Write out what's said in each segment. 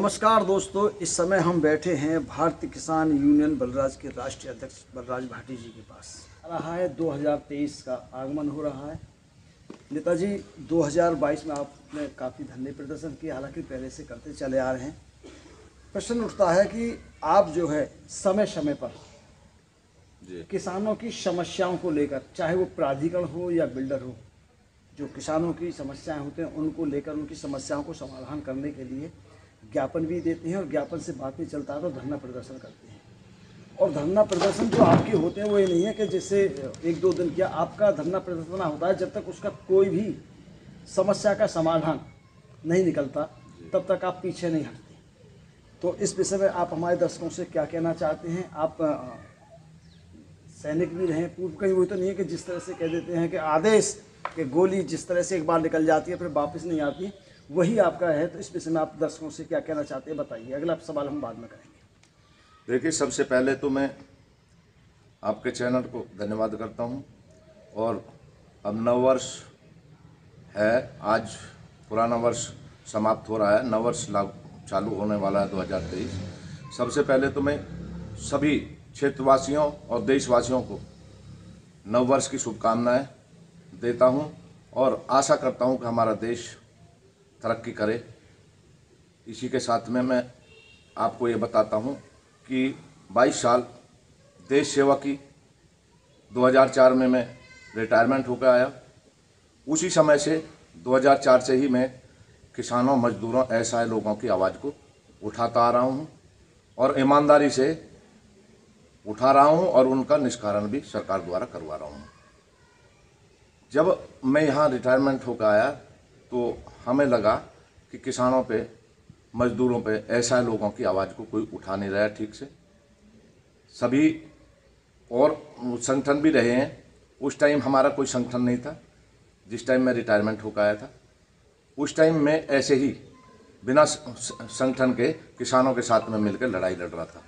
नमस्कार दोस्तों, इस समय हम बैठे हैं भारतीय किसान यूनियन बलराज के राष्ट्रीय अध्यक्ष बलराज भाटी जी के पास। रहा है 2023 का आगमन हो रहा है। नेताजी 2022 में आपने काफ़ी धरने प्रदर्शन किए, हालांकि पहले से करते चले आ रहे हैं। प्रश्न उठता है कि आप जो है समय समय पर किसानों की समस्याओं को लेकर, चाहे वो प्राधिकरण हो या बिल्डर हो, जो किसानों की समस्याएं होते हैं उनको लेकर उनकी समस्याओं को समाधान करने के लिए ज्ञापन भी देते हैं और ज्ञापन से बात नहीं चलता है तो धरना प्रदर्शन करते हैं। और धरना प्रदर्शन जो आपके होते हैं वो ये नहीं है कि जैसे एक दो दिन किया, आपका धरना प्रदर्शन होता है जब तक उसका कोई भी समस्या का समाधान नहीं निकलता तब तक आप पीछे नहीं हटते। तो इस विषय में आप हमारे दर्शकों से क्या कहना चाहते हैं? आप सैनिक भी रहे पूर्व, कहीं वही तो नहीं है कि जिस तरह से कह देते हैं कि आदेश कि गोली जिस तरह से एक बार निकल जाती है फिर वापस नहीं आती, वही आपका है। तो इस विषय में आप दर्शकों से क्या कहना चाहते हैं बताइए। अगला सवाल हम बाद में करेंगे। देखिए, सबसे पहले तो मैं आपके चैनल को धन्यवाद करता हूं। और अब नव वर्ष है, आज पुराना वर्ष समाप्त हो रहा है, नव वर्ष चालू होने वाला है 2023। सबसे पहले तो मैं सभी क्षेत्रवासियों और देशवासियों को नव वर्ष की शुभकामनाएं देता हूं और आशा करता हूं कि हमारा देश तरक्की करे। इसी के साथ में मैं आपको ये बताता हूं कि 22 साल देश सेवा की, 2004 में मैं रिटायरमेंट होकर आया। उसी समय से 2004 से ही मैं किसानों, मजदूरों, असहाय लोगों की आवाज़ को उठाता आ रहा हूं और ईमानदारी से उठा रहा हूं और उनका निष्कारण भी सरकार द्वारा करवा रहा हूं। जब मैं यहाँ रिटायरमेंट होकर आया तो हमें लगा कि किसानों पे, मजदूरों पे, ऐसा लोगों की आवाज़ को कोई उठा नहीं रहा ठीक से। सभी और संगठन भी रहे हैं। उस टाइम हमारा कोई संगठन नहीं था। जिस टाइम मैं रिटायरमेंट होकर आया था उस टाइम मैं ऐसे ही बिना संगठन के किसानों के साथ में मिलकर लड़ाई लड़ रहा था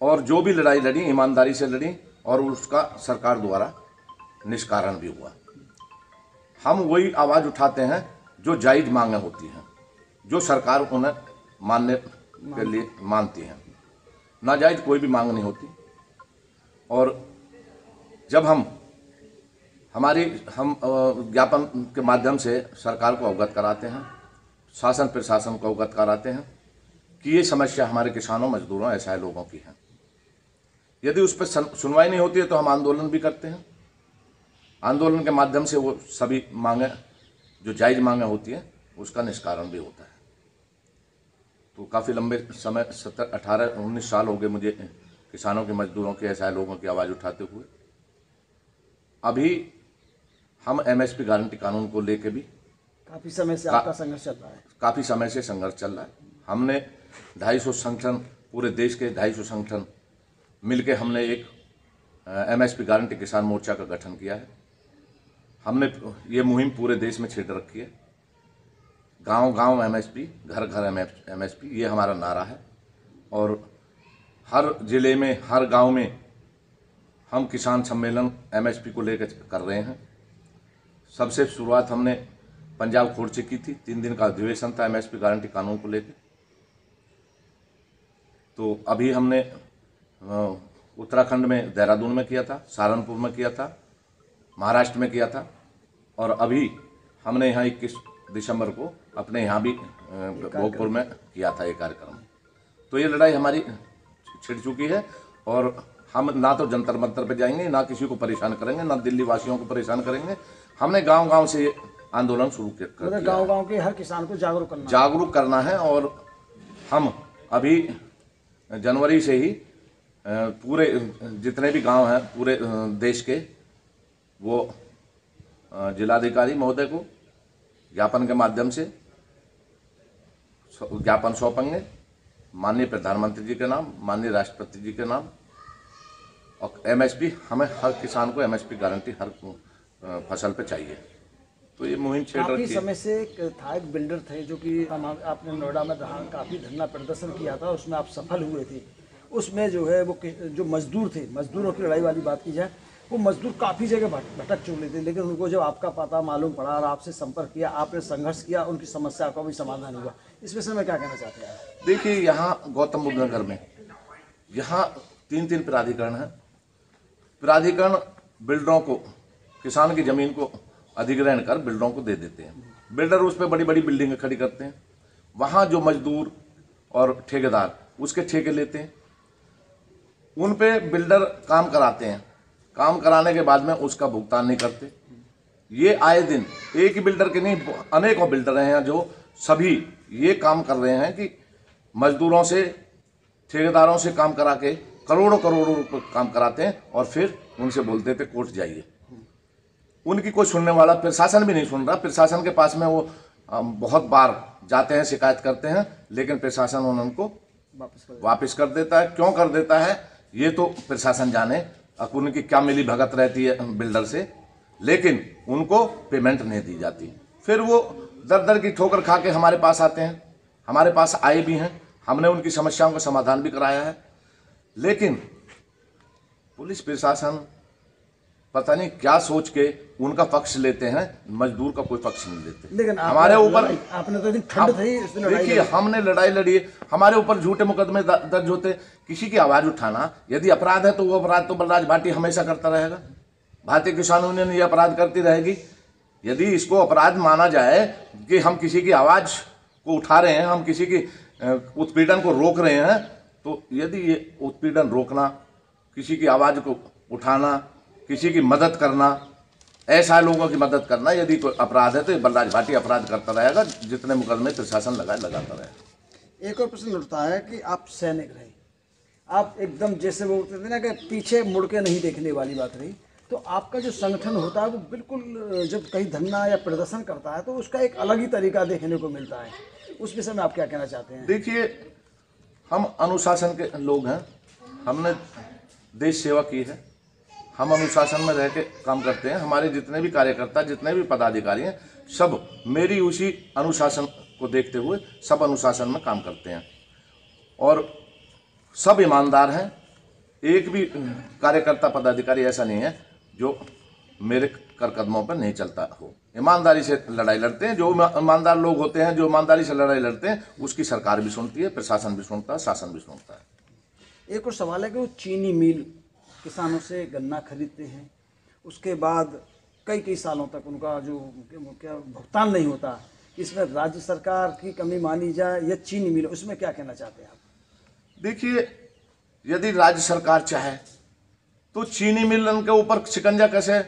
और जो भी लड़ाई लड़ी ईमानदारी से लड़ी और उसका सरकार द्वारा निष्कारण भी हुआ। हम वही आवाज़ उठाते हैं जो जायज़ मांगे होती हैं, जो सरकार उन्हें मानने के लिए मानती हैं। नाजायज़ कोई भी मांग नहीं होती। और जब हम ज्ञापन के माध्यम से सरकार को अवगत कराते हैं, शासन प्रशासन को अवगत कराते हैं कि ये समस्या हमारे किसानों, मजदूरों, ऐसे लोगों की है। यदि उस पर सुनवाई नहीं होती है तो हम आंदोलन भी करते हैं। आंदोलन के माध्यम से वो सभी मांगे, जो जायज़ मांगे होती है, उसका निष्कारण भी होता है। तो काफ़ी लंबे समय 17, 18, 19 साल हो गए मुझे किसानों के, मजदूरों के, ऐसे लोगों की आवाज़ उठाते हुए। अभी हम एमएसपी गारंटी कानून को लेके भी काफ़ी समय से आपका संघर्ष चल रहा है। काफ़ी समय से संघर्ष चल रहा है। हमने 250 संगठन, पूरे देश के 250 संगठन मिलके हमने एक एमएसपी गारंटी किसान मोर्चा का गठन किया है। हमने ये मुहिम पूरे देश में छेड़ रखी है। गांव गांव एमएसपी, घर घर एमएसपी, ये हमारा नारा है। और हर जिले में, हर गांव में हम किसान सम्मेलन एमएसपी को लेकर कर रहे हैं। सबसे शुरुआत हमने पंजाब खोड़ से की थी। 3 दिन का अधिवेशन था एमएसपी गारंटी कानून को लेकर। तो अभी हमने उत्तराखंड में, देहरादून में किया था, सहारनपुर में किया था, महाराष्ट्र में किया था और अभी हमने यहाँ 21 दिसंबर को अपने यहाँ भी भोजपुर में किया था ये कार्यक्रम। तो ये लड़ाई हमारी छिड़ चुकी है और हम ना तो जंतर मंतर पे जाएंगे, ना किसी को परेशान करेंगे, ना दिल्ली वासियों को परेशान करेंगे। हमने गांव गांव से ये आंदोलन शुरू किया। गांव गांव के हर किसान को जागरूक करना है। और हम अभी जनवरी से ही पूरे जितने भी गांव हैं पूरे देश के, वो जिलाधिकारी महोदय को ज्ञापन के माध्यम से ज्ञापन सौंपेंगे, माननीय प्रधानमंत्री जी के नाम, माननीय राष्ट्रपति जी के नाम। और एमएसपी, हमें हर किसान को एमएसपी गारंटी हर फसल पे चाहिए। तो ये मुहिम छेड़ रखी है। काफ़ी समय से था, एक बिल्डर थे जो कि आपने नोएडा में काफ़ी धरना प्रदर्शन किया था, उसमें आप सफल हुए थे। उसमें जो है वो जो मजदूर थे, मजदूरों की लड़ाई वाली बात की जाए वो मजदूर काफ़ी जगह भटक चुके थे, लेकिन उनको जब आपका पता मालूम पड़ा और आपसे संपर्क किया, आपने संघर्ष किया, उनकी समस्या का भी समाधान हुआ। इस विषय में क्या कहना चाहते हैं आप? देखिए, यहाँ गौतम बुद्ध नगर में यहाँ 3 प्राधिकरण हैं। प्राधिकरण बिल्डरों को, किसान की ज़मीन को अधिग्रहण कर बिल्डरों को दे देते हैं। बिल्डर उस पर बड़ी बड़ी बिल्डिंगें खड़ी करते हैं। वहाँ जो मजदूर और ठेकेदार उसके ठेके लेते हैं, उन पे बिल्डर काम कराते हैं। काम कराने के बाद में उसका भुगतान नहीं करते। ये आए दिन एक ही बिल्डर के नहीं, अनेकों बिल्डर हैं जो सभी ये काम कर रहे हैं कि मजदूरों से, ठेकेदारों से काम करा के करोड़ों करोड़ों रुपये काम कराते हैं और फिर उनसे बोलते थे कोर्ट जाइए। उनकी कोई सुनने वाला प्रशासन भी नहीं सुन रहा। प्रशासन के पास में वो बहुत बार जाते हैं, शिकायत करते हैं, लेकिन प्रशासन उनको वापस कर देता है। क्यों कर देता है ये तो प्रशासन जाने। अब उनकी क्या मिली भगत रहती है बिल्डर से, लेकिन उनको पेमेंट नहीं दी जाती। फिर वो दर दर की ठोकर खा के हमारे पास आते हैं। हमारे पास आए भी हैं, हमने उनकी समस्याओं का समाधान भी कराया है, लेकिन पुलिस प्रशासन पता नहीं क्या सोच के उनका पक्ष लेते हैं, मजदूर का कोई पक्ष नहीं लेते। लेकिन हमारे ऊपर आपने तो ठंड थी, देखिए हमने लड़ाई लड़ी, हमारे ऊपर झूठे मुकदमे दर्ज होते। किसी की आवाज उठाना यदि अपराध है तो वो अपराध तो बलराज भाटी हमेशा करता रहेगा। भारतीय किसान यूनियन ये अपराध करती रहेगी। यदि इसको अपराध माना जाए कि हम किसी की आवाज को उठा रहे हैं, हम किसी की उत्पीड़न को रोक रहे हैं, तो यदि ये उत्पीड़न रोकना, किसी की आवाज को उठाना, किसी की मदद करना, ऐसा लोगों की मदद करना यदि कोई अपराध है तो ये बलराज भाटी अपराध करता रहेगा। जितने मुकदमे प्रशासन लगाता रहेगा। एक और प्रश्न उठता है कि आप सैनिक रहे, आप एकदम जैसे वो बोलते थे ना कि पीछे मुड़ के नहीं देखने वाली बात रही, तो आपका जो संगठन होता है वो बिल्कुल जब कहीं धरना या प्रदर्शन करता है तो उसका एक अलग ही तरीका देखने को मिलता है। उस विषय में आप क्या कहना चाहते हैं? देखिए, हम अनुशासन के लोग हैं, हमने देश सेवा की है, हम अनुशासन में रह के काम करते हैं। हमारे जितने भी कार्यकर्ता, जितने भी पदाधिकारी हैं, सब मेरी उसी अनुशासन को देखते हुए सब अनुशासन में काम करते हैं और सब ईमानदार हैं। एक भी कार्यकर्ता पदाधिकारी ऐसा नहीं है जो मेरे कर कदमों पर नहीं चलता हो। ईमानदारी से लड़ाई लड़ते हैं। जो ईमानदार लोग होते हैं, जो ईमानदारी से लड़ाई लड़ते हैं, उसकी सरकार भी सुनती है, प्रशासन भी सुनता है, शासन भी सुनता है। एक और सवाल है कि वो चीनी मिल किसानों से गन्ना खरीदते हैं, उसके बाद कई सालों तक उनका जो क्या भुगतान नहीं होता, इसमें राज्य सरकार की कमी मानी जाए या चीनी मिल, उसमें क्या कहना चाहते हैं आप? देखिए, यदि राज्य सरकार चाहे तो चीनी मिलन के ऊपर शिकंजा कैसे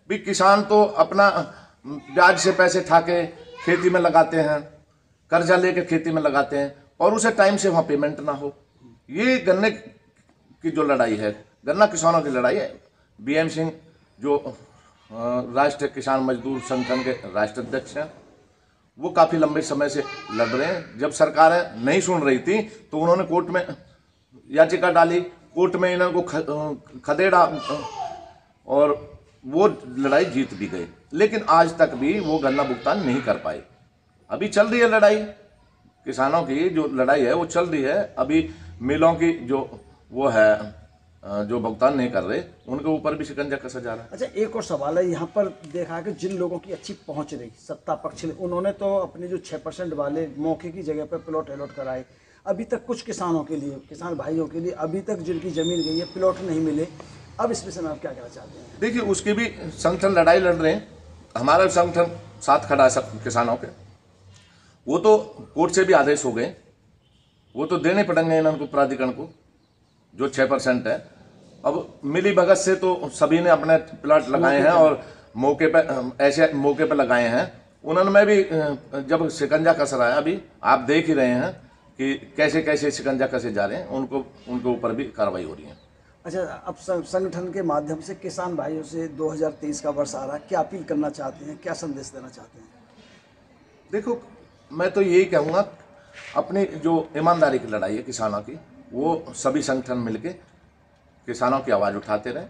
भी, किसान तो अपना ब्याज से पैसे ठाके खेती में लगाते हैं, कर्जा लेके खेती में लगाते हैं और उसे टाइम से वहाँ पेमेंट ना हो। ये गन्ने की जो लड़ाई है, गन्ना किसानों की लड़ाई है। BM सिंह जो राष्ट्रीय किसान मजदूर संगठन के राष्ट्रीय अध्यक्ष हैं, वो काफ़ी लंबे समय से लड़ रहे हैं। जब सरकारें नहीं सुन रही थी तो उन्होंने कोर्ट में याचिका डाली, कोर्ट में इनको खदेड़ा और वो लड़ाई जीत भी गए, लेकिन आज तक भी वो गन्ना भुगतान नहीं कर पाए। अभी चल रही है लड़ाई, किसानों की जो लड़ाई है वो चल रही है। अभी मिलों की जो वो है जो भुगतान नहीं कर रहे, उनके ऊपर भी शिकंजा कसा जा रहा है। अच्छा, एक और सवाल है, यहाँ पर देखा कि जिन लोगों की अच्छी पहुँच रही सत्ता पक्ष में, उन्होंने तो अपने जो 6% वाले मौके की जगह पर प्लॉट अलॉट कराए। अभी तक कुछ किसानों के लिए, किसान भाइयों के लिए अभी तक जिनकी ज़मीन गई है, प्लॉट नहीं मिले। अब इस विषय में आप क्या कहना चाहते हैं? देखिए, उसकी भी संगठन लड़ाई लड़ रहे हैं। हमारा संगठन साथ खड़ा है सब किसानों के। वो तो कोर्ट से भी आदेश हो गए, वो तो देने पड़ेंगे इनको, प्राधिकरण को, जो 6% है। अब मिली भगत से तो सभी ने अपने प्लाट लगाए हैं और मौके पर, ऐसे मौके पर लगाए हैं। उन्होंने भी जब शिकंजा कस रहा है, अभी आप देख ही रहे हैं कि कैसे कैसे शिकंजा कसे जा रहे हैं, उनके ऊपर भी कार्रवाई हो रही है। अच्छा, अब संगठन के माध्यम से किसान भाइयों से 2023 का वर्ष आ रहा है, क्या अपील करना चाहते हैं, क्या संदेश देना चाहते हैं? देखो, मैं तो यही कहूँगा, अपनी जो ईमानदारी की लड़ाई है किसानों की, वो सभी संगठन मिलके किसानों की आवाज़ उठाते रहें।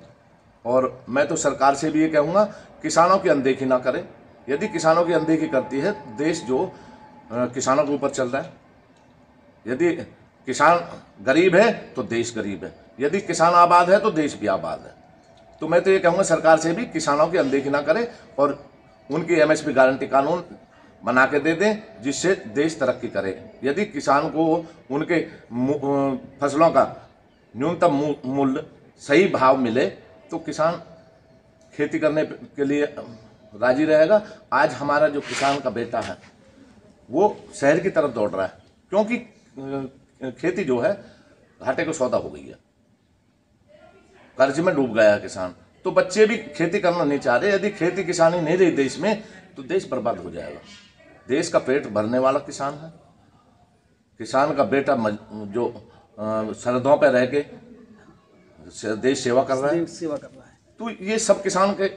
और मैं तो सरकार से भी ये कहूँगा, किसानों की अनदेखी ना करें। यदि किसानों की अनदेखी करती है, देश जो किसानों के ऊपर चल रहा है, यदि किसान गरीब है तो देश गरीब है, यदि किसान आबाद है तो देश भी आबाद है। तो मैं तो ये कहूँगा सरकार से भी किसानों की अनदेखी ना करे और उनकी एमएसपी गारंटी कानून बना के दे दें, जिससे देश तरक्की करे। यदि किसान को उनके फसलों का न्यूनतम मूल्य सही भाव मिले तो किसान खेती करने के लिए राजी रहेगा। आज हमारा जो किसान का बेटा है वो शहर की तरफ दौड़ रहा है, क्योंकि खेती जो है घाटे को सौदा हो गई है, कर्ज में डूब गया है किसान। तो बच्चे भी खेती करना नहीं चाह रहे। यदि खेती किसानी नहीं रही देश में तो देश बर्बाद हो जाएगा। देश का पेट भरने वाला किसान है। किसान का बेटा जो सरहदों पर रह के देश सेवा कर रहा है, तो ये सब किसान के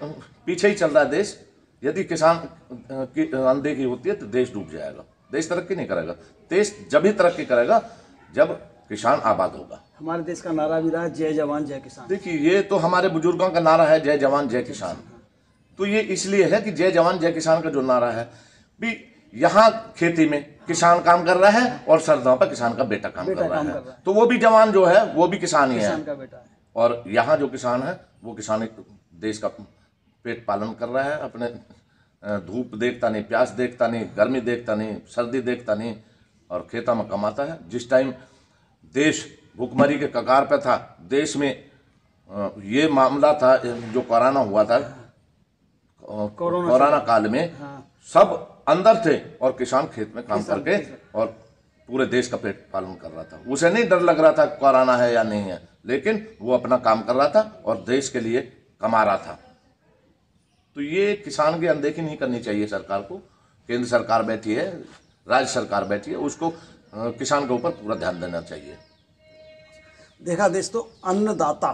पीछे ही चल रहा है देश। यदि किसान की अनदेखी होती है तो देश डूब जाएगा, देश तरक्की नहीं करेगा। देश जब ही तरक्की करेगा जब किसान आबाद होगा। हमारे देश का नारा भी रहा है जय जवान जय किसान। देखिए, ये तो हमारे बुजुर्गों का नारा है, जय जवान जय किसान। तो ये इसलिए है कि जय जवान जय किसान का जो नारा है भी, यहाँ खेती में किसान काम कर रहा है और सरहदों पर किसान का बेटा काम कर रहा है। तो वो भी जवान जो है वो भी किसान ही है, और यहाँ जो किसान है वो किसान देश का पेट पालन कर रहा है। अपने धूप देखता नहीं, प्यास देखता नहीं, गर्मी देखता नहीं, सर्दी देखता नहीं, और खेतों में कमाता है। जिस टाइम देश भूखमरी के कगार पे था, देश में ये मामला था जो कोरोना हुआ था, कोरोना काल में सब अंदर थे और किसान खेत में काम करके और पूरे देश का पेट पालन कर रहा था। उसे नहीं डर लग रहा था कोरोना है या नहीं है, लेकिन वो अपना काम कर रहा था और देश के लिए कमा रहा था। तो ये किसान की अनदेखी नहीं करनी चाहिए सरकार को। केंद्र सरकार बैठी है, राज्य सरकार बैठी है, उसको किसान के ऊपर पूरा ध्यान देना चाहिए। देखा दोस्तों, अन्नदाता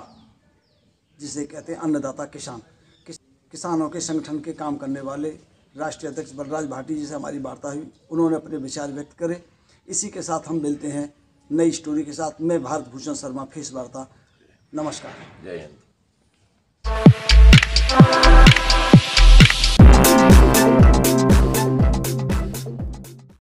जिसे कहते हैं, अन्नदाता किसान, किसानों के संगठन के काम करने वाले राष्ट्रीय अध्यक्ष बलराज भाटी जी से हमारी वार्ता हुई। उन्होंने अपने विचार व्यक्त करे। इसी के साथ हम मिलते हैं नई स्टोरी के साथ। मैं भारत भूषण शर्मा, फेस वार्ता। नमस्कार, जय हिंद।